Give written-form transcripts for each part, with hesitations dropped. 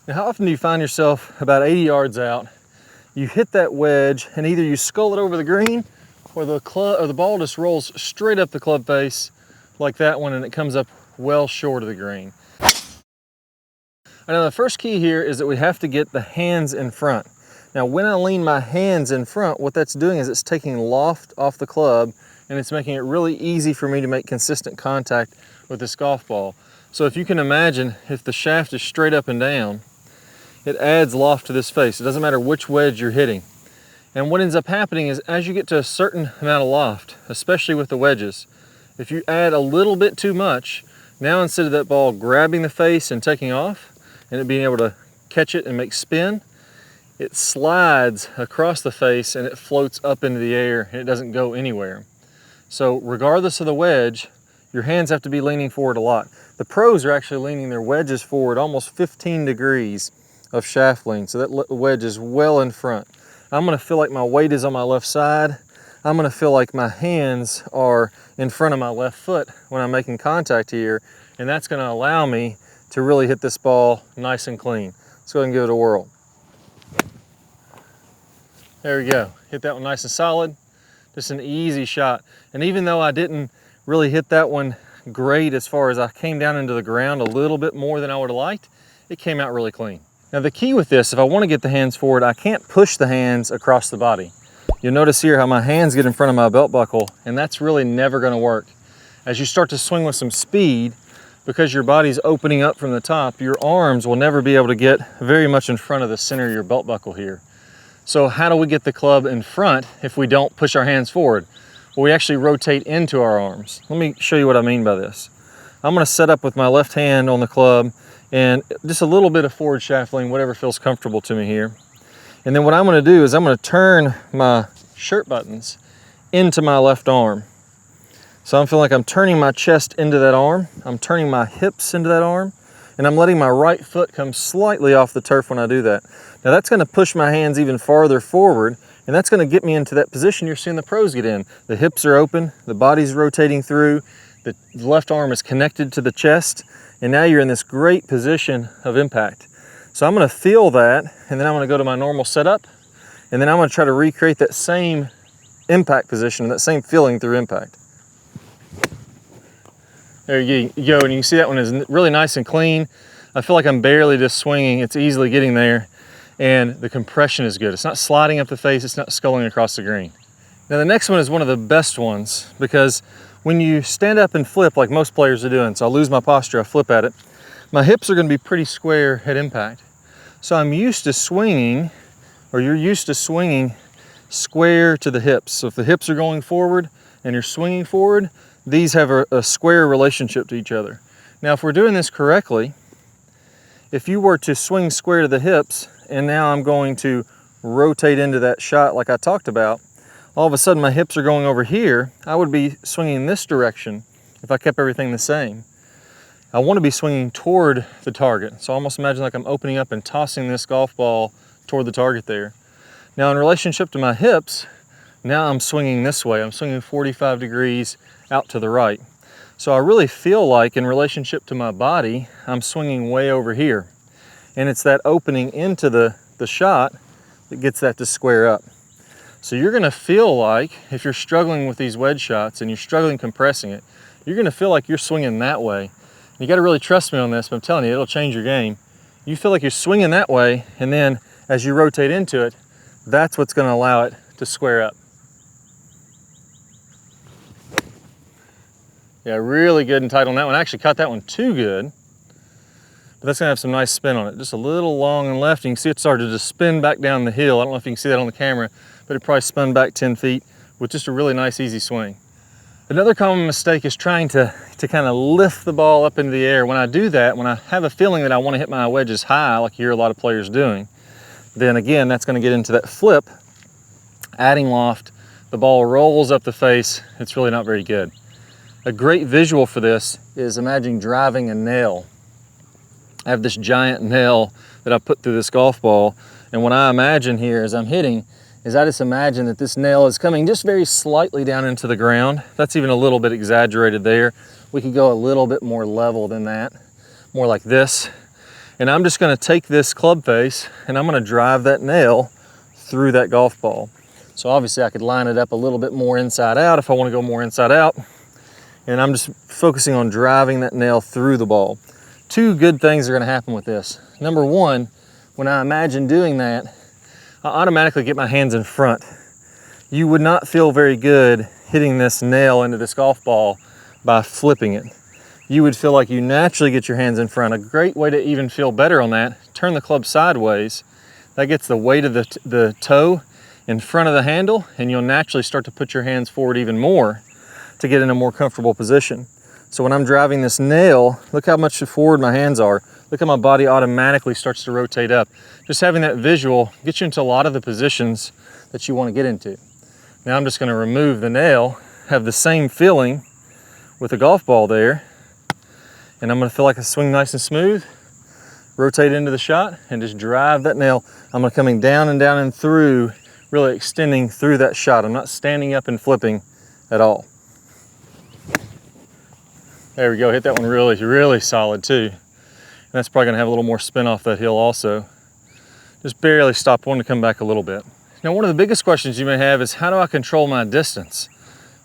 Now, how often do you find yourself about 80 yards out, you hit that wedge, and either you scull it over the green, or the ball just rolls straight up the club face like that one, and it comes up well short of the green. Now, the first key here is that we have to get the hands in front. Now, when I lean my hands in front, what that's doing is it's taking loft off the club, and it's making it really easy for me to make consistent contact with this golf ball. So if you can imagine, if the shaft is straight up and down, it adds loft to this face. It doesn't matter which wedge you're hitting. And what ends up happening is as you get to a certain amount of loft, especially with the wedges, if you add a little bit too much, now instead of that ball grabbing the face and taking off, and it being able to catch it and make spin, it slides across the face and it floats up into the air and it doesn't go anywhere. So regardless of the wedge, your hands have to be leaning forward a lot. The pros are actually leaning their wedges forward almost 15 degrees of shaft lean, so that wedge is well in front. I'm gonna feel like my weight is on my left side. I'm gonna feel like my hands are in front of my left foot when I'm making contact here, and that's gonna allow me to really hit this ball nice and clean. Let's go ahead and give it a whirl. There we go. Hit that one nice and solid. Just an easy shot. And even though I didn't really hit that one great as far as I came down into the ground a little bit more than I would have liked, it came out really clean. Now the key with this, if I want to get the hands forward, I can't push the hands across the body. You'll notice here how my hands get in front of my belt buckle, and that's really never going to work. As you start to swing with some speed, because your body's opening up from the top, your arms will never be able to get very much in front of the center of your belt buckle here. So how do we get the club in front if we don't push our hands forward? Well, we actually rotate into our arms. Let me show you what I mean by this. I'm going to set up with my left hand on the club and just a little bit of forward shaft lean, whatever feels comfortable to me here. And then what I'm going to do is I'm going to turn my shirt buttons into my left arm. So I'm feeling like I'm turning my chest into that arm, I'm turning my hips into that arm, and I'm letting my right foot come slightly off the turf when I do that. Now that's going to push my hands even farther forward, and that's going to get me into that position you're seeing the pros get in. The hips are open, the body's rotating through, the left arm is connected to the chest, and now you're in this great position of impact. So I'm going to feel that, and then I'm going to go to my normal setup, and then I'm going to try to recreate that same impact position, that same feeling through impact. There you go, and you can see that one is really nice and clean. I feel like I'm barely just swinging. It's easily getting there, and the compression is good. It's not sliding up the face, it's not sculling across the green. Now the next one is one of the best ones, because when you stand up and flip like most players are doing, so I'll lose my posture, I flip at it, my hips are going to be pretty square at impact. So I'm used to swinging, or you're used to swinging square to the hips. So if the hips are going forward and you're swinging forward, these have a square relationship to each other. Now, if we're doing this correctly, if you were to swing square to the hips, and now I'm going to rotate into that shot like I talked about, all of a sudden my hips are going over here. I would be swinging this direction if I kept everything the same. I want to be swinging toward the target. So almost imagine like I'm opening up and tossing this golf ball toward the target there. Now, in relationship to my hips, now I'm swinging this way. I'm swinging 45 degrees out to the right. So I really feel like in relationship to my body, I'm swinging way over here. And it's that opening into the shot that gets that to square up. So you're gonna feel like, if you're struggling with these wedge shots and you're struggling compressing it, you're gonna feel like you're swinging that way. You gotta really trust me on this, but I'm telling you, it'll change your game. You feel like you're swinging that way, and then as you rotate into it, that's what's gonna allow it to square up. Yeah, really good and tight on that one. I actually caught that one too good, but that's gonna have some nice spin on it. Just a little long and left. You can see it started to spin back down the hill. I don't know if you can see that on the camera, but it probably spun back 10 feet with just a really nice, easy swing. Another common mistake is trying to kind of lift the ball up into the air. When I do that, when I have a feeling that I wanna hit my wedges high, like you hear a lot of players doing, then again, that's gonna get into that flip, adding loft. The ball rolls up the face. It's really not very good. A great visual for this is imagine driving a nail. I have this giant nail that I put through this golf ball, and what I imagine here as I'm hitting is I just imagine that this nail is coming just very slightly down into the ground. That's even a little bit exaggerated there. We could go a little bit more level than that, more like this. And I'm just gonna take this club face and I'm gonna drive that nail through that golf ball. So obviously I could line it up a little bit more inside out if I wanna go more inside out. And I'm just focusing on driving that nail through the ball. Two good things are gonna happen with this. Number one, when I imagine doing that, I automatically get my hands in front. You would not feel very good hitting this nail into this golf ball by flipping it. You would feel like you naturally get your hands in front. A great way to even feel better on that, turn the club sideways. That gets the weight of the toe in front of the handle, and you'll naturally start to put your hands forward even more to get in a more comfortable position. So when I'm driving this nail, look how much forward my hands are. Look how my body automatically starts to rotate up. Just having that visual gets you into a lot of the positions that you want to get into. Now I'm just going to remove the nail, have the same feeling with the golf ball there, and I'm going to feel like I swing nice and smooth, rotate into the shot, and just drive that nail. I'm going to coming down and through, really extending through that shot. I'm not standing up and flipping at all. There we go, hit that one really, really solid too. And that's probably gonna have a little more spin off that hill also. Just barely stop one to come back a little bit. Now, one of the biggest questions you may have is how do I control my distance?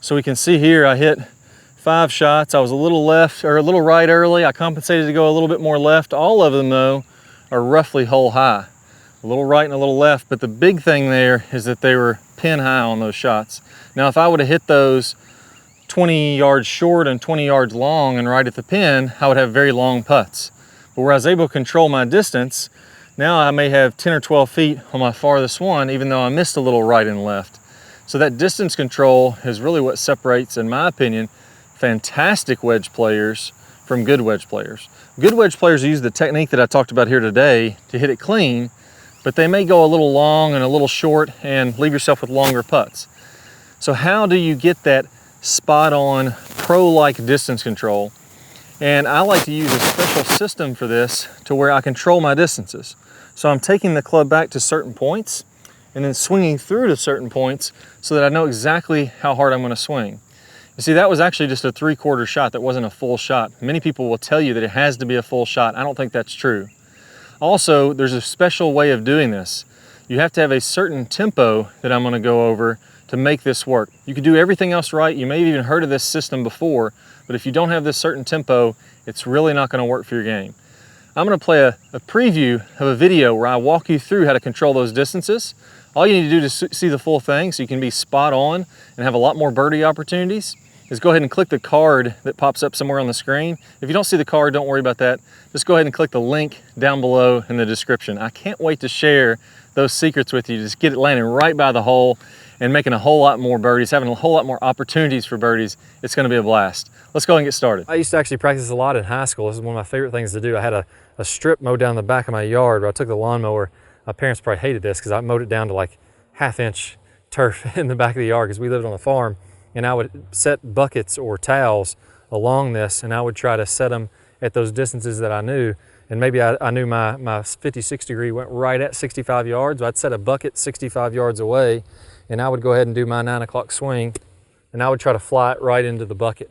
So we can see here I hit 5 shots. I was a little left or a little right early. I compensated to go a little bit more left. All of them though are roughly hole high. A little right and a little left, but the big thing there is that they were pin high on those shots. Now, if I would have hit those 20 yards short and 20 yards long and right at the pin, I would have very long putts. But where I was able to control my distance, now I may have 10 or 12 feet on my farthest one, even though I missed a little right and left. So that distance control is really what separates, in my opinion, fantastic wedge players from good wedge players. Good wedge players use the technique that I talked about here today to hit it clean, but they may go a little long and a little short and leave yourself with longer putts. So how do you get that spot on pro-like distance control? And I like to use a special system for this to where I control my distances. So I'm taking the club back to certain points and then swinging through to certain points so that I know exactly how hard I'm going to swing. You see, that was actually just a 3/4 shot. That wasn't a full shot. Many people will tell you that it has to be a full shot. I don't think that's true. Also, there's a special way of doing this. You have to have a certain tempo that I'm going to go over to make this work. You can do everything else right. You may have even heard of this system before, but if you don't have this certain tempo, it's really not going to work for your game. I'm going to play a preview of a video where I walk you through how to control those distances. All you need to do to see the full thing so you can be spot on and have a lot more birdie opportunities is go ahead and click the card that pops up somewhere on the screen. If you don't see the card, don't worry about that. Just go ahead and click the link down below in the description. I can't wait to share those secrets with you. Just get it landing right by the hole and making a whole lot more birdies, having a whole lot more opportunities for birdies. It's gonna be a blast. Let's go and get started. I used to actually practice a lot in high school. This is one of my favorite things to do. I had a strip mowed down the back of my yard where I took the lawnmower. My parents probably hated this because I mowed it down to like 1/2 inch turf in the back of the yard because we lived on a farm. And I would set buckets or towels along this, and I would try to set them at those distances that I knew. And maybe I knew my 56 degree went right at 65 yards. So I'd set a bucket 65 yards away, and I would go ahead and do my 9 o'clock swing, and I would try to fly it right into the bucket.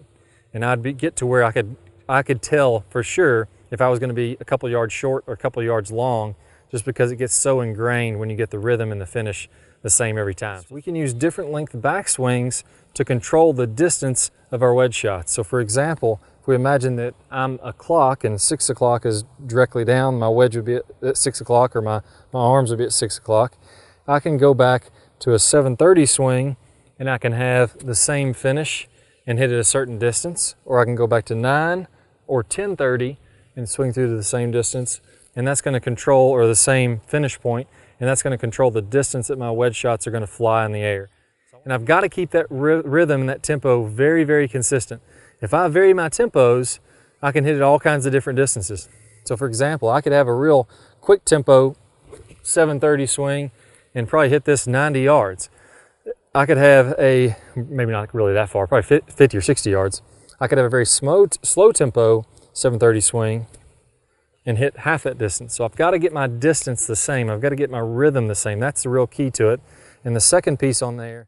And I'd get to where I could tell for sure if I was going to be a couple yards short or a couple yards long, just because it gets so ingrained when you get the rhythm and the finish the same every time. We can use different length backswings to control the distance of our wedge shots. So for example, if we imagine that I'm a clock and 6 o'clock is directly down, my wedge would be at 6 o'clock, or my arms would be at 6 o'clock, I can go back to a 7:30 swing and I can have the same finish and hit at a certain distance, or I can go back to 9 or 10:30 and swing through to the same distance, and that's going to control, or the same finish point, and that's going to control the distance that my wedge shots are going to fly in the air. And I've got to keep that rhythm and that tempo very, very consistent. If I vary my tempos, I can hit it all kinds of different distances. So for example, I could have a real quick tempo 7:30 swing and probably hit this 90 yards. I could have a, maybe not really that far, probably 50 or 60 yards. I could have a very slow tempo 7:30 swing and hit half that distance. So I've got to get my distance the same. I've got to get my rhythm the same. That's the real key to it. And the second piece on there